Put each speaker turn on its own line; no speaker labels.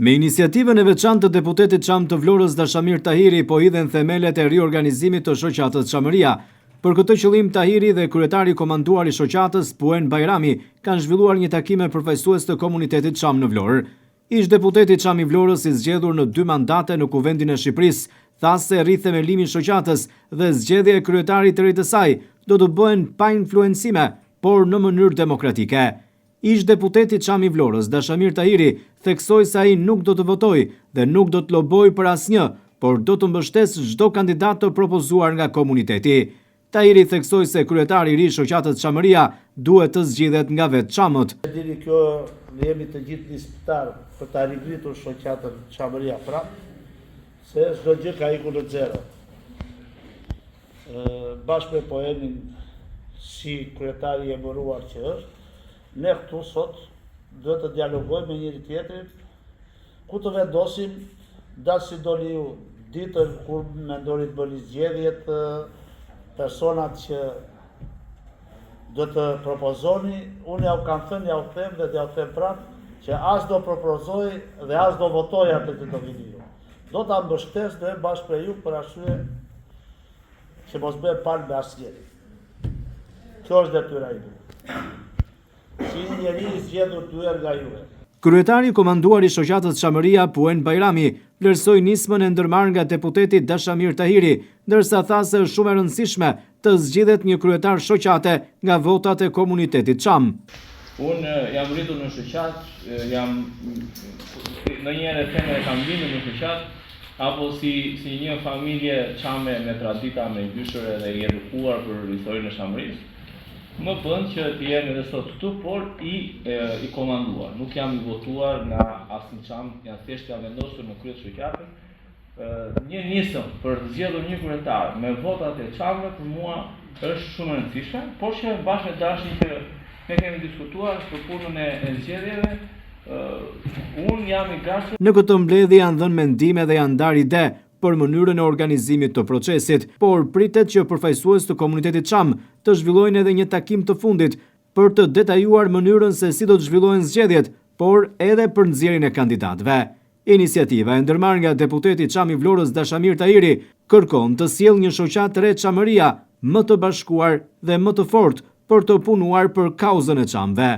Me iniciativën e veçantë të deputetit Çam të Vlorës Dashamir Tahiri po hidhen themelet e riorganizimit të shoqatës Çamëria. Për këtë qëllim, Tahiri dhe kryetari komanduar i shoqatës, Buen Bajrami, kanë zhvilluar një takim me përfaqësues të komunitetit Çam në Vlorë. Ish deputeti Çam i Vlorës, i zgjedhur në 2 mandate në Kuvendin e Shqipërisë, tha se rrith themelimin e shoqatës dhe zgjedhja e kryetarit të ri të saj do të bëhen pa influencime, por në mënyrë demokratike. Ish deputeti Çam i Vlorës, Dashamir Tahiri, theksoi se ai nuk do të votojë dhe nuk do të lobojë për asnjë, por do të mbështesë çdo kandidat të propozuar nga komuniteti. Tahiri theksoi se kryetari i ri i shoqatës Çamëria duhet të zgjidhet nga vetë Çamët.
Dini kjo ne jemi të gjithë nisëtar për ta rigritur shoqatën Çamëria prap, se çdo gjë ka ikur në zero. Bashkë me Poemin, si kryetari i emëruar që është, ne këtu sot do të dialogojmë me njëri tjetrin, ku të vendosim dasi doli ju ditën kur mendoni të bëni zgjedhjet personat që do të propozoni. Unë ja u kam thënë, ja u them dhe ja u them prapë që as do propozoj dhe as do votoj atë që do vini ju. Do ta mbështes dhe bashkë me ju për arsye që mos bëhet palë me asnjëri. Kjo është detyra ime. Si njeri i zgjedhur dyer nga juve.
Kryetari komanduar i shoqatës Çamëria, Buen Bajrami, vlerësoi nismën e ndërmarrë nga deputeti Dashamir Tahiri, ndërsa tha se është shumë e rëndësishme të zgjidhet një kryetar shoqate nga votat e komunitetit Çam.
Unë jam rritur në shoqat, ndonjëherë them e kam lindur në shoqat, apo si një familje çame me tradita, me gjyshëre dhe i edukuar për historinë e Çamërisë. Më bën që të jem edhe sot këtu, por i komanduar. Nuk jam i votuar nga asnjë Çam, jam thjesht jam vendosur në krye të shoqatës. Një nisëm për të zgjedhur një kryetar me votat e Çamëve për mua është shumë e rëndësishme, por që bashkë me dashin që ne kemi diskutuar për punën e zgjedhjeve, unë jam i gatshëm.
Në këtë mbledhje janë dhënë mendime dhe janë ndarë ide për mënyrën e organizimit të procesit, por pritet që përfaqësues të komunitetit Çam të zhvillojnë edhe një takim të fundit për të detajuar mënyrën se si do të zhvillohen zgjedhjet, por edhe për nxjerrjen e kandidatëve. Iniciativa e ndërmarrë nga deputeti Çam i Vlorës Dashamir Tahiri kërkon të sjellë një shoqatë re Çamëria më të bashkuar dhe më të fortë për të punuar për kauzën e Çamëve.